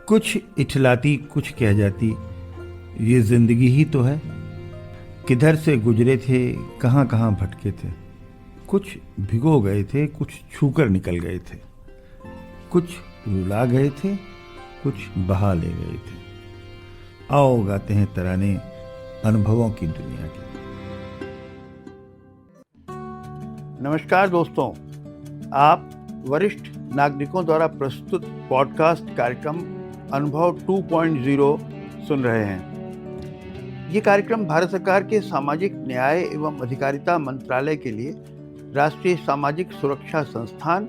कुछ इठलाती कुछ कह जाती, ये जिंदगी ही तो है। किधर से गुजरे थे, कहाँ कहाँ भटके थे। कुछ भिगो गए थे, कुछ छूकर निकल गए थे। कुछ रुला गए थे, कुछ बहा ले गए थे। आओ गाते हैं तराने अनुभवों की दुनिया की। नमस्कार दोस्तों, आप वरिष्ठ नागरिकों द्वारा प्रस्तुत पॉडकास्ट कार्यक्रम अनुभव 2.0 सुन रहे हैं। ये कार्यक्रम भारत सरकार के सामाजिक न्याय एवं अधिकारिता मंत्रालय के लिए राष्ट्रीय सामाजिक सुरक्षा संस्थान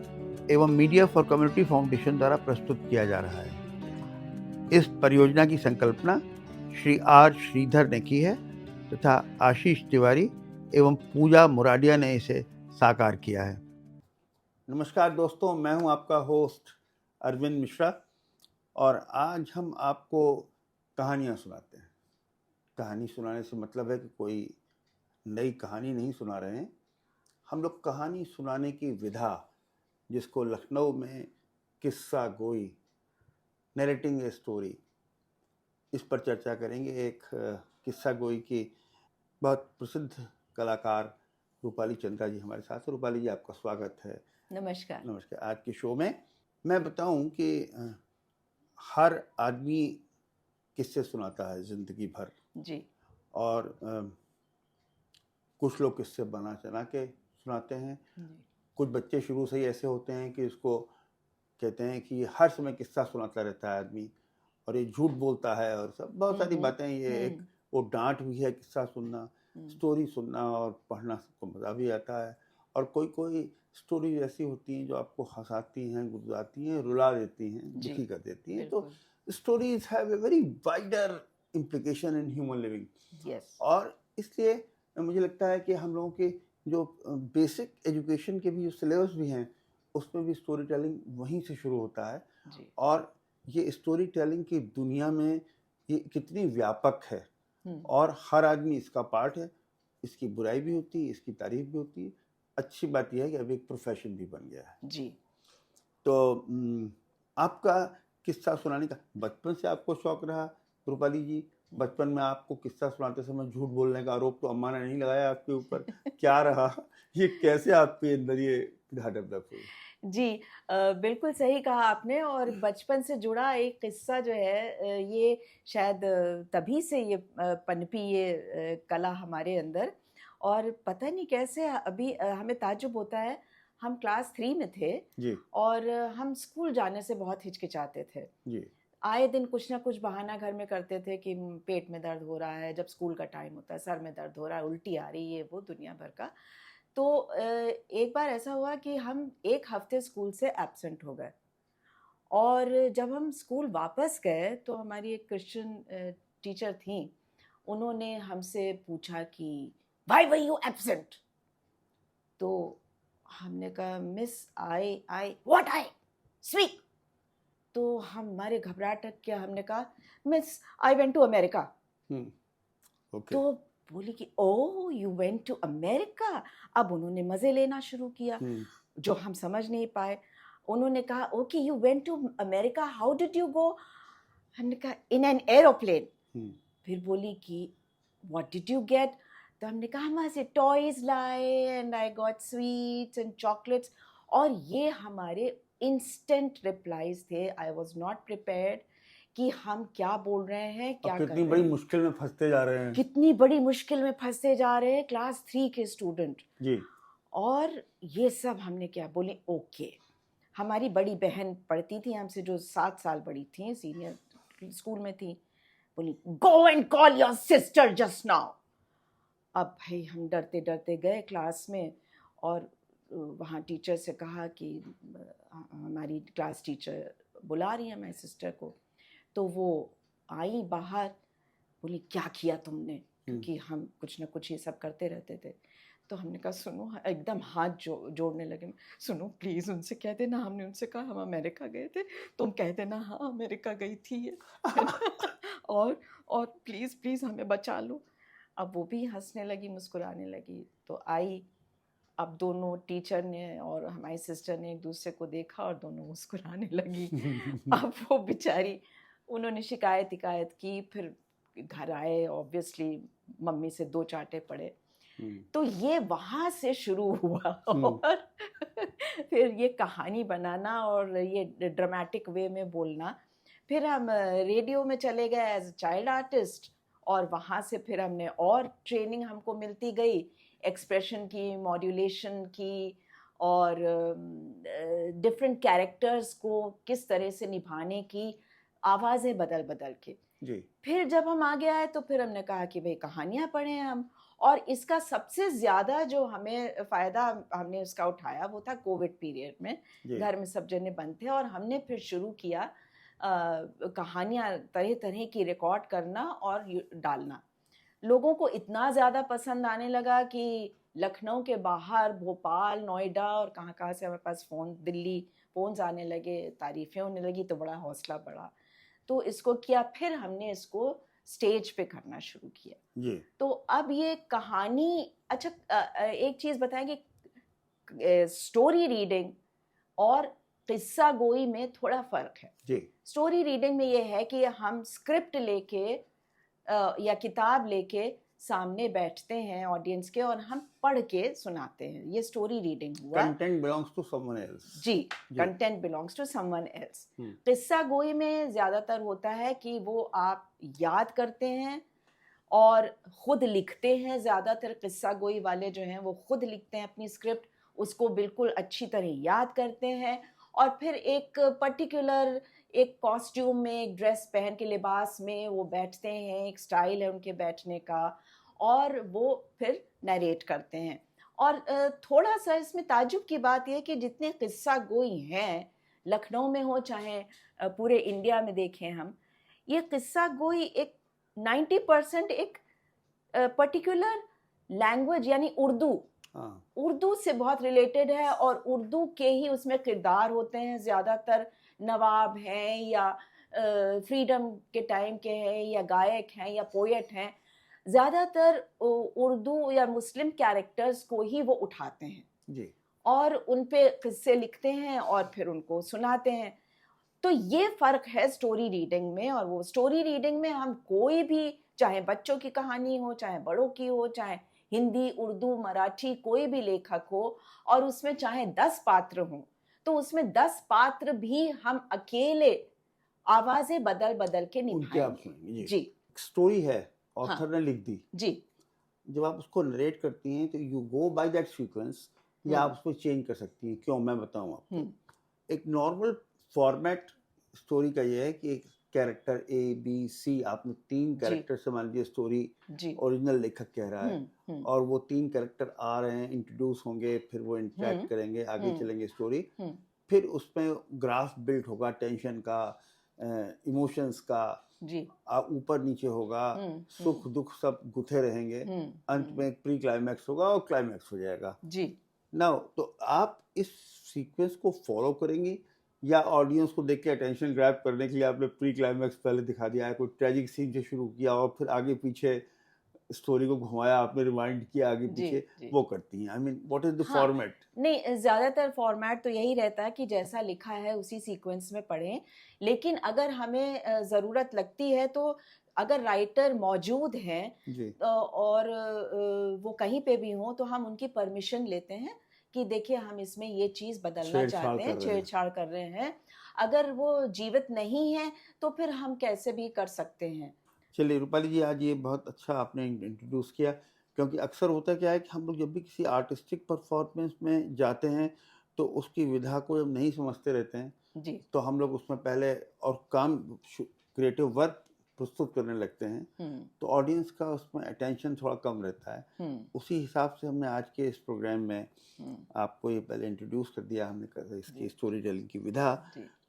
एवं मीडिया फॉर कम्युनिटी फाउंडेशन द्वारा प्रस्तुत किया जा रहा है। इस परियोजना की संकल्पना श्री आर श्रीधर ने की है तथा आशीष तिवारी एवं पूजा मुराडिया ने इसे साकार किया है। नमस्कार दोस्तों, मैं हूं आपका होस्ट अरविंद मिश्रा और आज हम आपको कहानियां सुनाते हैं। कहानी सुनाने से मतलब है कि कोई नई कहानी नहीं सुना रहे हैं। हम लोग कहानी सुनाने की विधा, जिसको लखनऊ में किस्सा गोई, नरेटिंग ए स्टोरी, इस पर चर्चा करेंगे। एक किस्सा गोई की बहुत प्रसिद्ध कलाकार रूपाली चंद्रा जी हमारे साथ हैं। रूपाली जी, आपका स्वागत है। नमस्कार। नमस्कार। आज के शो में मैं बताऊं कि हर आदमी किस्से सुनाता है जिंदगी भर जी। और कुछ लोग किस्से बना चना के सुनाते हैं। कुछ बच्चे शुरू से ही ऐसे होते हैं कि उसको कहते हैं कि हर समय किस्सा सुनाता रहता है आदमी और ये झूठ बोलता है और सब बहुत सारी बातें। ये एक वो डांट भी है किस्सा सुनना, स्टोरी सुनना और पढ़ना, सबको मज़ा भी आता है। और कोई कोई स्टोरी ऐसी होती हैं जो आपको हंसाती हैं, गुदगुदाती हैं, रुला देती हैं, दुखी कर देती हैं। तो stories have a very wider implication in human living. और इसलिए मुझे लगता है कि हम लोगों के जो बेसिक एजुकेशन के भी जो सिलेबस भी हैं, उसमें भी स्टोरी टेलिंग वहीं से शुरू होता है। और ये स्टोरी टेलिंग की दुनिया में ये कितनी व्यापक है और हर आदमी इसका पार्ट है। इसकी बुराई भी होती है, इसकी तारीफ भी होती है। अच्छी बात यह है कि अभी एक प्रोफेशन भी बन गया है जी। तो आपका किस्सा सुनाने का बचपन से आपको शौक रहा? रूपाली जी, बचपन में आपको किस्सा सुनाते समय झूठ बोलने का आरोप तो अम्मा ने नहीं लगाया आपके ऊपर? क्या रहा, ये कैसे आपके अंदर ये डेवलप हुई? जी, बिल्कुल सही कहा आपने। और बचपन से जुड़ा एक किस्सा जो है, ये शायद तभी से ये पनपी ये कला हमारे अंदर। और पता नहीं कैसे अभी हमें ताज्जुब होता है। हम क्लास 3 में थे जी। और हम स्कूल जाने से बहुत हिचकिचाते थे जी। आए दिन कुछ ना कुछ बहाना घर में करते थे कि पेट में दर्द हो रहा है, जब स्कूल का टाइम होता है, सर में दर्द हो रहा है, उल्टी आ रही है, वो दुनिया भर का। तो एक बार ऐसा हुआ कि हम एक हफ्ते स्कूल से एब्सेंट हो गए और जब हम स्कूल वापस गए तो हमारी एक क्रिश्चियन टीचर थी। उन्होंने हमसे पूछा कि व्हाई वर यू एब्सेंट? तो हमने कहा miss I what I speak. तो हमारे घबराहट किया, हमने कहा miss I went to America. तो बोली कि oh you went to America. अब उन्होंने मज़े लेना शुरू किया जो हम समझ नहीं पाए। उन्होंने कहा okay you went to America, how did you go? हमने कहा इन एन एरोप्लेन। फिर बोली कि व्हाट डिड यू गेट? तो हमने कहा वहाँ से टॉयज लाए and I got sweets and chocolates. और ये हमारे इंस्टेंट रिप्लाईज थे। आई वॉज नॉट प्रिपेयर्ड कि हम क्या बोल रहे हैं, क्या कितनी बड़ी मुश्किल में फंसते जा रहे हैं, कितनी बड़ी मुश्किल में फंसते जा रहे हैं, क्लास 3 के स्टूडेंट जी। और ये सब हमने क्या बोले ओके। हमारी बड़ी बहन पढ़ती थी हमसे, जो 7 साल बड़ी थी, सीनियर स्कूल में थी, बोली go and call your sister just now. अब भाई हम डरते डरते गए क्लास में और वहाँ टीचर से कहा कि हमारी क्लास टीचर बुला रही है हमारी सिस्टर को। तो वो आई बाहर, बोली क्या किया तुमने? क्योंकि हम कुछ ना कुछ ये सब करते रहते थे। तो हमने कहा सुनो, एकदम हाथ जोड़ने लगे, सुनो प्लीज़ उनसे कह देना, हमने उनसे कहा हम अमेरिका गए थे, तुम कह देना हाँ अमेरिका गई थी ये और प्लीज़ प्लीज़ हमें बचा लो। अब वो भी हंसने लगी, मुस्कुराने लगी। तो आई, अब दोनों टीचर ने और हमारी सिस्टर ने एक दूसरे को देखा और दोनों मुस्कुराने लगी। अब वो बेचारी उन्होंने शिकायत की, फिर घर आए, ऑब्वियसली मम्मी से 2 चांटे पड़े। तो ये वहाँ से शुरू हुआ और फिर ये कहानी बनाना और ये ड्रामेटिक वे में बोलना। फिर हम रेडियो में चले गए एज अ चाइल्ड आर्टिस्ट, और वहाँ से फिर हमने और ट्रेनिंग हमको मिलती गई, एक्सप्रेशन की, मॉड्यूलेशन की, और डिफरेंट कैरेक्टर्स को किस तरह से निभाने की, आवाज़ें बदल बदल के। जी। फिर जब हम आगे आए तो फिर हमने कहा कि भाई कहानियाँ पढ़ें हम, और इसका सबसे ज़्यादा जो हमें फ़ायदा हमने उसका उठाया वो था कोविड पीरियड में। जी। घर में सब जने बंद थे और हमने फिर शुरू किया कहानियाँ तरह तरह की रिकॉर्ड करना और डालना। लोगों को इतना ज़्यादा पसंद आने लगा कि लखनऊ के बाहर, भोपाल, नोएडा और कहाँ से हमारे पास दिल्ली फ़ोन्स आने लगे, तारीफ़ें होने लगी, तो बड़ा हौसला बढ़ा। तो इसको किया, फिर हमने इसको स्टेज पे करना शुरू किया। जी। तो अब ये कहानी, अच्छा एक चीज़ बताएं कि स्टोरी रीडिंग और किस्सा गोई में थोड़ा फ़र्क है। जी। स्टोरी रीडिंग में ये है कि हम स्क्रिप्ट लेके या किताब लेके सामने बैठते हैं ऑडियंस के और हम पढ़ के सुनाते हैं, ये स्टोरी रीडिंग हुआ। Content belongs to someone else. जी, content belongs to someone else. किस्सा गोई में ज़्यादातर होता है कि वो आप याद करते हैं और खुद लिखते हैं। ज़्यादातर किस्सा गोई वाले जो हैं वो खुद लिखते हैं अपनी स्क्रिप्ट, उसको बिल्कुल अच्छी तरह याद करते हैं, और फिर एक पर्टिकुलर एक कॉस्ट्यूम में, एक ड्रेस पहन के, लिबास में वो बैठते हैं, एक स्टाइल है उनके बैठने का, और वो फिर नरेट करते हैं। और थोड़ा सा इसमें ताज्जुब की बात यह कि जितने किस्सा गोई हैं, लखनऊ में हो चाहे पूरे इंडिया में देखें हम, ये किस्सा गोई एक 90% एक पर्टिकुलर लैंग्वेज यानी उर्दू से बहुत रिलेटेड है, और उर्दू के ही उसमें किरदार होते हैं। ज़्यादातर नवाब हैं या फ्रीडम के टाइम के हैं या गायक हैं या पोएट हैं, ज़्यादातर उर्दू या मुस्लिम कैरेक्टर्स को ही वो उठाते हैं जी। और उन पे किस्से लिखते हैं और फिर उनको सुनाते हैं। तो ये फ़र्क है स्टोरी रीडिंग में। और वो स्टोरी रीडिंग में हम कोई भी, चाहे बच्चों की कहानी हो, चाहे बड़ों की हो, चाहे हिंदी, उर्दू, मराठी, कोई भी लेखक हो, और उसमें चाहे 10 पात्र हों, तो उसमें 10 पात्र भी हम अकेले आवाज़ें बदल बदल के निभाएंगे। जी। स्टोरी है, ऑथर ने लिख दी जी। जब आप उसको नरेट करती हैं तो you go by that sequence, या आप उसको चेंज कर सकती हैं। क्यों, मैं बताऊं आपको। एक नॉर्मल फॉर्मेट स्टोरी का ये है कि एक कैरेक्टर ए बी सी, आपने 3 कैरेक्टर से मान लीजिए स्टोरी ओरिजिनल लेखक कह रहा है, और वो 3 कैरेक्टर आ रहे हैं, इंट्रोड्यूस होंगे, फिर वो इंटरेक्ट करेंगे, आगे चलेंगे स्टोरी, फिर उसमें ग्राफ बिल्ड होगा, टेंशन का, इमोशंस का, ऊपर नीचे होगा, सुख दुख सब गुथे रहेंगे, अंत में प्री क्लाइमैक्स होगा और क्लाइमैक्स हो जाएगा। जी। नाउ तो आप इस सीक्वेंस को फॉलो करेंगी, या ऑडियंस को देख के अटेंशन ग्रैब करने के लिए आपने प्री क्लाइमैक्स पहले दिखा दिया है, कोई ट्रेजिक सीन से शुरू किया और फिर आगे पीछे स्टोरी को घुमाया, आपने रिवाइंड किया आगे पीछे, वो करती हैं? I mean what is the format? नहीं, ज़्यादातर फॉर्मेट तो यही रहता है कि जैसा लिखा है उसी सीक्वेंस में पढ़ें। लेकिन अगर हमें ज़रूरत लगती है, तो अगर राइटर मौजूद हैं और वो कहीं पे भी हों, तो हम उनकी परमिशन लेते हैं कि देखिए हम इसमें ये चीज़ बदलना चाहते हैं, छेड़छाड़ कर रहे हैं। अगर वो जीवित नहीं है तो फिर हम कैसे भी कर सकते हैं। चलिए रूपाली जी, आज ये बहुत अच्छा आपने इंट्रोड्यूस किया, क्योंकि अक्सर होता क्या है कि हम लोग जब भी किसी आर्टिस्टिक परफॉर्मेंस में जाते हैं तो उसकी विधा को जब नहीं समझते रहते हैं जी, तो हम लोग उसमें पहले और काम क्रिएटिव वर्क प्रस्तुत करने लगते हैं, तो ऑडियंस का उसमें अटेंशन थोड़ा कम रहता है। उसी हिसाब से हमने आज के इस प्रोग्राम में आपको ये पहले इंट्रोड्यूस कर दिया हमने इसकी स्टोरी टेलिंग की विधा।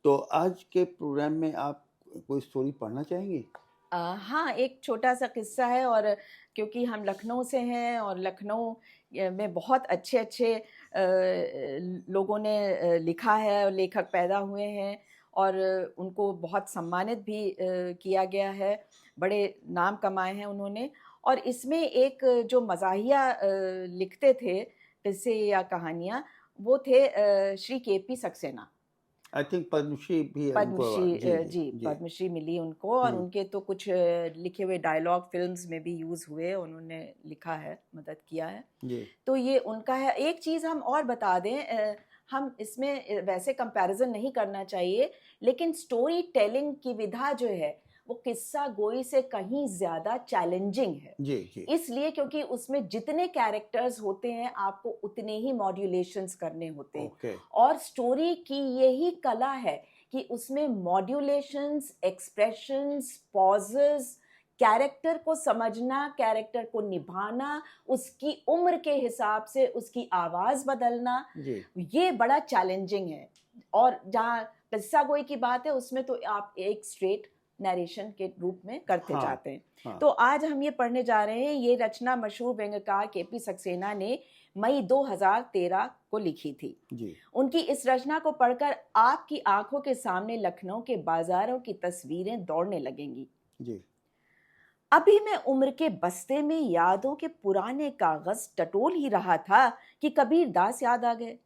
तो आज के प्रोग्राम में आप कोई स्टोरी पढ़ना चाहेंगी? हाँ, एक छोटा सा किस्सा है, और क्योंकि हम लखनऊ से हैं और लखनऊ में बहुत अच्छे अच्छे लोगों ने लिखा है और लेखक पैदा हुए हैं, और उनको बहुत सम्मानित भी किया गया है, बड़े नाम कमाए हैं उन्होंने। और इसमें एक जो मज़ाहिया लिखते थे किस्से या कहानियाँ, वो थे Shri K P Saxena. I think Padmashri भी पद्मश्री जी पद्मश्री मिली उनको, और उनके तो कुछ लिखे हुए डायलॉग फिल्म्स में भी यूज हुए, उन्होंने लिखा है, मदद किया है जी तो ये उनका है। एक चीज़ हम और बता दें, हम इसमें वैसे कंपैरिजन नहीं करना चाहिए, लेकिन स्टोरी टेलिंग की विधा जो है वो किस्सा गोई से कहीं ज़्यादा चैलेंजिंग है। जी जी इसलिए क्योंकि उसमें जितने कैरेक्टर्स होते हैं आपको उतने ही मॉड्यूलेशंस करने होते हैं, ओके और स्टोरी की यही कला है कि उसमें मॉड्यूलेशंस, एक्सप्रेशंस, पॉजेस, कैरेक्टर को समझना, कैरेक्टर को निभाना, उसकी उम्र के हिसाब से उसकी आवाज बदलना, जी ये बड़ा चैलेंजिंग है। और जहाँ किस्सा गोई की बात है उसमें तो आप एक स्ट्रेट नरेशन के रूप में करते हाँ, जाते हैं। हाँ। तो आज हम ये पढ़ने जा रहे हैं, ये रचना मशहूर व्यंग्यकार केपी सक्सेना ने मई 2013 को लिखी थी। जी उनकी इस रचना को पढ़कर आपकी आंखों के सामने लखनऊ के बाजारों की तस्वीरें दौड़ने लगेंगी। जी अभी मैं उम्र के बस्ते में यादों के पुराने कागज टटोल ही रहा था कि कबीर दास याद आ गए।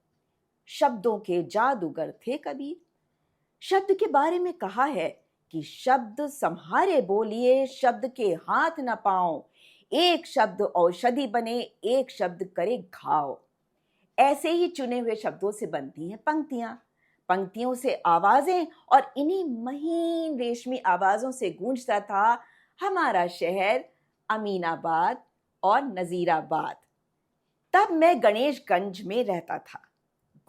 शब्दों के जादूगर थे कबीर। शब्द के बारे में कहा है कि शब्द संहारे बोलिए, शब्द के हाथ न पाओ, एक शब्द औषधि बने, एक शब्द करे घाव। ऐसे ही चुने हुए शब्दों से बनती हैं पंक्तियां, पंक्तियों से आवाजें, और इन्हीं महीन रेशमी आवाजों से गूंजता था हमारा शहर अमीनाबाद और नजीराबाद। तब मैं गणेशगंज में रहता था।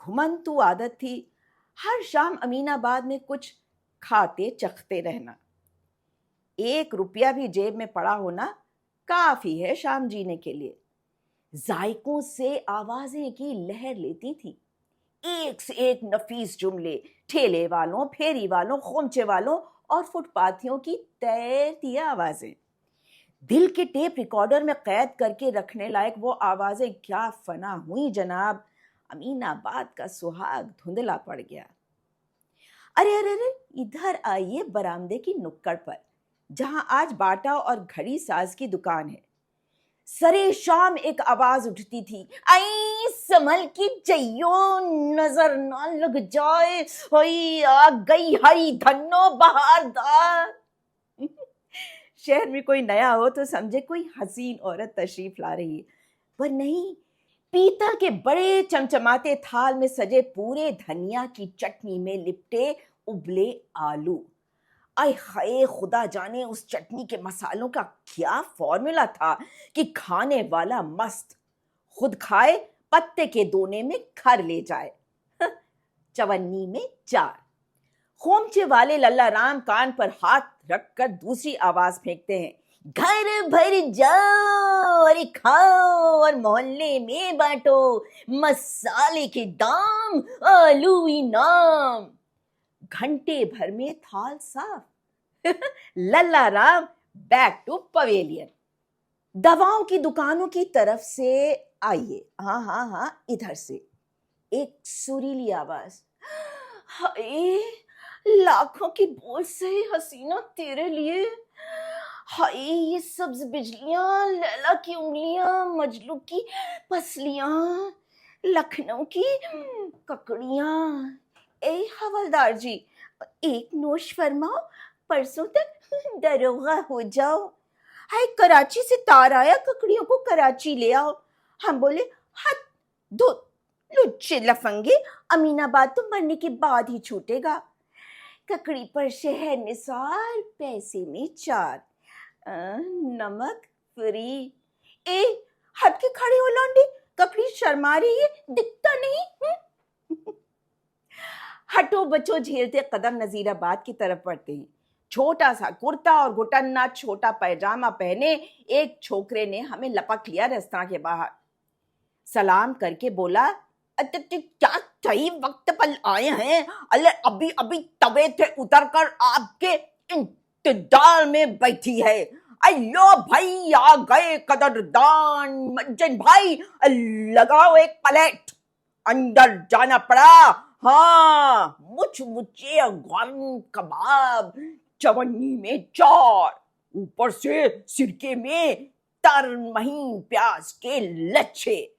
घुमंतु आदत थी हर शाम अमीनाबाद में कुछ खाते चखते रहना। 1 रुपया भी जेब में पड़ा होना काफी है शाम जीने के लिए। जायकों से आवाजें की लहर लेती थी, एक से एक नफीस जुमले, ठेले वालों, फेरी वालों, खोमचे वालों और फुटपाथियों की तैरती आवाजें। दिल के टेप रिकॉर्डर में कैद करके रखने लायक वो आवाजें क्या फना हुई जनाब। अमीनाबाद का सुहाग धुंधला पड़ गया। अरे अरे अरे, इधर आइए बरामदे की नुक्कड़ पर, जहां आज बाटा और घड़ी साज की दुकान है। सरे शाम एक आवाज उठती थी, आई संभल की जइयो, नजर ना लग जाए, होई आ गई हरी धन्नो बहारदार। शहर में कोई नया हो तो समझे कोई हसीन औरत तशरीफ ला रही है, पर नहीं, पीतल के बड़े चमचमाते थाल में सजे पूरे धनिया की चटनी में लिपटे उबले आलू। आय हाय, खुदा जाने उस चटनी के मसालों का क्या फॉर्मूला था कि खाने वाला मस्त, खुद खाए पत्ते के दोने में घर ले जाए। चवन्नी में 4। खोमचे वाले लल्ला राम कान पर हाथ रखकर दूसरी आवाज फेंकते हैं, घर भर जाओ, अरे खाओ और मोहल्ले में बांटो, मसाले के दाम, आलू इनाम। घंटे भर में थाल साफ। लल्ला राम बैक टू पवेलियन। दवाओं की दुकानों की तरफ से आइए, हाँ हाँ हाँ, इधर से एक सुरीली आवाज, हाय लाखों की बोझ से हसीना तेरे लिए, हाय ये सब्ज बिजलियां, लैला की उंगलियां, मजलू की पसलियां, लखनऊ की ककड़ियां। ए हवलदार जी, एक नोश फरमाओ, परसों तक दरोगा हो जाओ। हाय कराची से तार आया, ककड़ियों को कराची ले आओ। हम बोले हाथ धो, लुच्चे लफंगे, अमीनाबाद तो मरने के बाद ही छूटेगा। ककड़ी पर शहर निसार, पैसे में 4, नमक फ्री। ए हट के खड़े हो लौंडे, ककड़ी शर्मा रही है, दिखता नहीं। हटो बचो झेलते कदम नजीराबाद की तरफ बढ़ते हैं। छोटा सा कुर्ता और घुटन्ना छोटा पैजामा पहने एक छोकरे ने हमें लपक लिया रास्ता के बाहर। सलाम करके बोला, क्या सही वक्त पर आए हैं, अल्ले अभी अभी तवे थे उतर कर आपके इंतजार में बैठी है। अयो भाई आ गए कदरदान, मज्जन भाई लगाओ एक प्लेट। अंदर जाना पड़ा, हाँ, मुझ मुझे गरम कबाब, चवन्नी में 4, ऊपर से सिरके में तर महीन प्याज के लच्छे,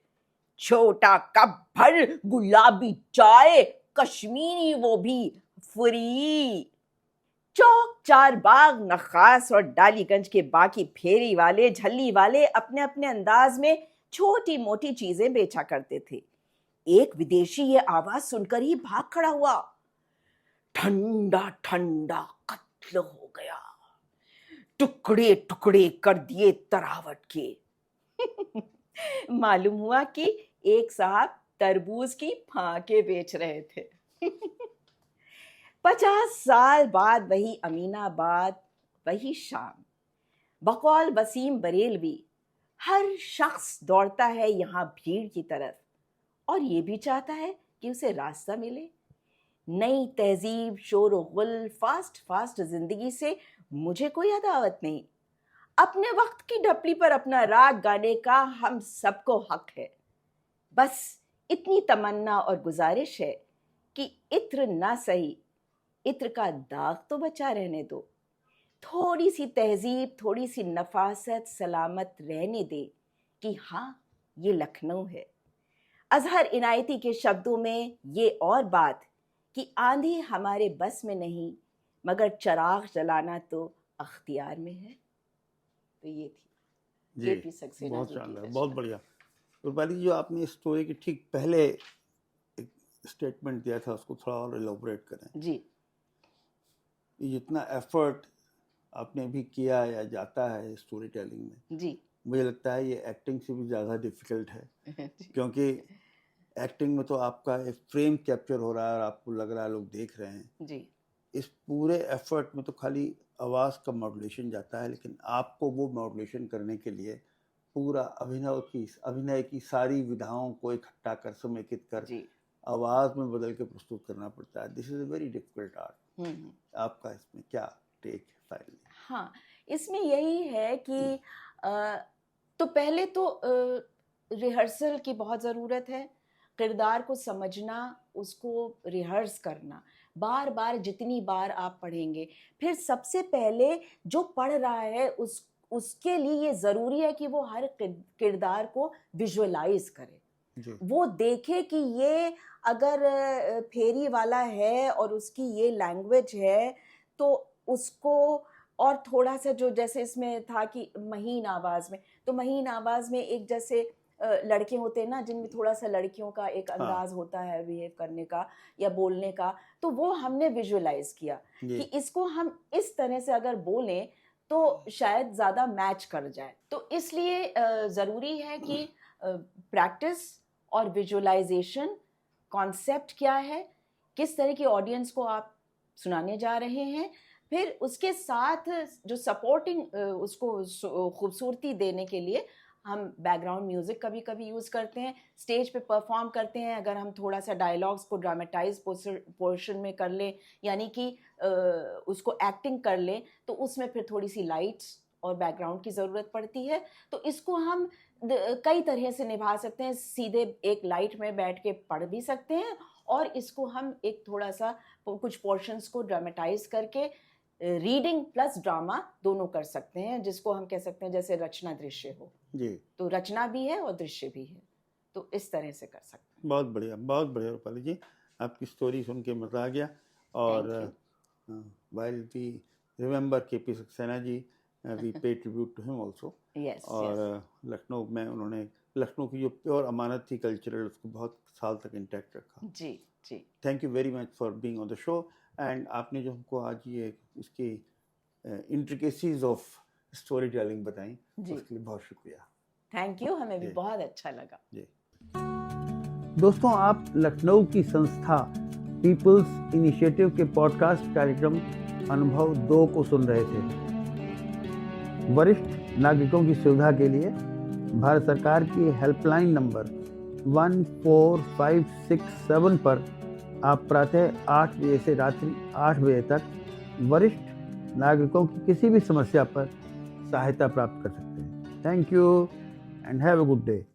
छोटा कप भर गुलाबी चाय, कश्मीरी, वो भी फ्री। चौक चारबाग, नखास और डालीगंज के बाकी फेरी वाले, झल्ली वाले अपने अपने अंदाज में छोटी मोटी चीजें बेचा करते थे। एक विदेशी ये आवाज सुनकर ही भाग खड़ा हुआ, ठंडा ठंडा कत्ल हो गया, टुकड़े टुकड़े कर दिए तरावट के। मालूम हुआ कि एक साहब तरबूज की फांके बेच रहे थे। 50 साल बाद वही अमीनाबाद, वही शाम, बकौल वसीम बरेलवी, हर शख्स दौड़ता है यहाँ भीड़ की तरफ और ये भी चाहता है कि उसे रास्ता मिले। नई तहजीब, शोर व गुल, फास्ट फास्ट जिंदगी से मुझे कोई अदावत नहीं। अपने वक्त की ढपली पर अपना राग गाने का हम सबको हक है। बस इतनी तमन्ना और गुजारिश है कि इत्र ना सही, इत्र का दाग तो बचा रहने दो। थोड़ी सी तहजीब, थोड़ी सी नफासत सलामत रहने दे कि हाँ, ये लखनऊ है। अजहर इनायती के शब्दों में ये और बात कि आंधी हमारे बस में नहीं, मगर चराग जलाना तो अख्तियार में है। तो ये थी जी, जेपी सक्सेना बहुत जी की शानदार, रचना। बहुत बढ़िया। रूपाली जी, जो आपने इस स्टोरी के ठीक पहले एक स्टेटमेंट दिया था, उसको थोड़ा और एलोबरेट करें। जी ये जितना एफर्ट आपने भी किया या जाता है स्टोरी टेलिंग में, जी मुझे लगता है ये एक्टिंग से भी ज़्यादा डिफिकल्ट है, क्योंकि एक्टिंग में तो आपका एक फ्रेम कैप्चर हो रहा है और आपको लग रहा है लोग देख रहे हैं। जी इस पूरे एफर्ट में तो खाली आवाज़ का मॉड्यूलेशन जाता है, लेकिन आपको वो मॉड्यूलेशन करने के लिए पूरा अभिनय की सारी विधाओं को इकट्ठा कर, समेकित कर, जी आवाज़ में बदल के प्रस्तुत करना पड़ता है। This is a very difficult art. आपका इसमें क्या टेक है फाइनली? हाँ, इसमें यही है कि तो पहले तो रिहर्सल की बहुत ज़रूरत है। किरदार को समझना, उसको रिहर्स करना, बार बार जितनी बार आप पढ़ेंगे। फिर सबसे पहले जो पढ़ रहा है उसके लिए ये ज़रूरी है कि वो हर किरदार को विजुअलाइज करे। जी, वो देखे कि ये अगर फेरी वाला है और उसकी ये लैंग्वेज है, तो उसको और थोड़ा सा, जो जैसे इसमें था कि महीन आवाज़ में, तो महीन आवाज़ में एक जैसे लड़के होते हैं ना, जिनमें थोड़ा सा लड़कियों का एक हाँ, अंदाज होता है बिहेव करने का या बोलने का, तो वो हमने विजुअलाइज किया कि जी, इसको हम इस तरह से अगर बोलें तो शायद ज़्यादा मैच कर जाए। तो इसलिए ज़रूरी है कि प्रैक्टिस और विजुअलाइजेशन, कॉन्सेप्ट क्या है, किस तरह की ऑडियंस को आप सुनाने जा रहे हैं, फिर उसके साथ जो सपोर्टिंग उसको खूबसूरती देने के लिए हम बैकग्राउंड म्यूजिक कभी कभी यूज़ करते हैं। स्टेज पे परफॉर्म करते हैं, अगर हम थोड़ा सा डायलॉग्स को ड्रामेटाइज पोर्शन में कर लें, यानी कि उसको एक्टिंग कर लें, तो उसमें फिर थोड़ी सी लाइट्स और बैकग्राउंड की ज़रूरत पड़ती है। तो इसको हम कई तरह से निभा सकते हैं। सीधे एक लाइट में बैठ के पढ़ भी सकते हैं, और इसको हम एक थोड़ा सा कुछ पोर्शंस को ड्रामेटाइज करके रीडिंग प्लस ड्रामा दोनों कर सकते हैं, जिसको हम कह सकते हैं जैसे रचना दृश्य हो। जी, तो रचना भी है और दृश्य भी है, तो इस तरह से कर सकते हैं। बहुत बढ़िया, बहुत बढ़िया रूपाली जी। आपकी स्टोरी सुन के मज़ा आ गया। और while we remember KP Saxena ji, we pay tribute to him also। Yes और लखनऊ में उन्होंने लखनऊ की जो प्योर अमानत थी कल्चरल, उसको बहुत साल तक इंटैक्ट रखा। जी जी thank you very much for being on the show. And आपने जो हमको आज ये इसकी इंट्रिकेसीज ऑफ स्टोरी टेलिंग बताई, जी, उसके लिए बहुत शुक्रिया। थैंक यू, हमें भी जी। बहुत अच्छा लगा। जी दोस्तों, आप लखनऊ की संस्था पीपल्स इनिशिएटिव के पॉडकास्ट कार्यक्रम अनुभव 2 को सुन रहे थे। वरिष्ठ नागरिकों की सुविधा के लिए भारत सरकार की हेल्पलाइन नंबर 14567 पर आप प्रातः 8 बजे से रात्रि 8 बजे तक वरिष्ठ नागरिकों की किसी भी समस्या पर सहायता प्राप्त कर सकते हैं। Thank you and have a good day.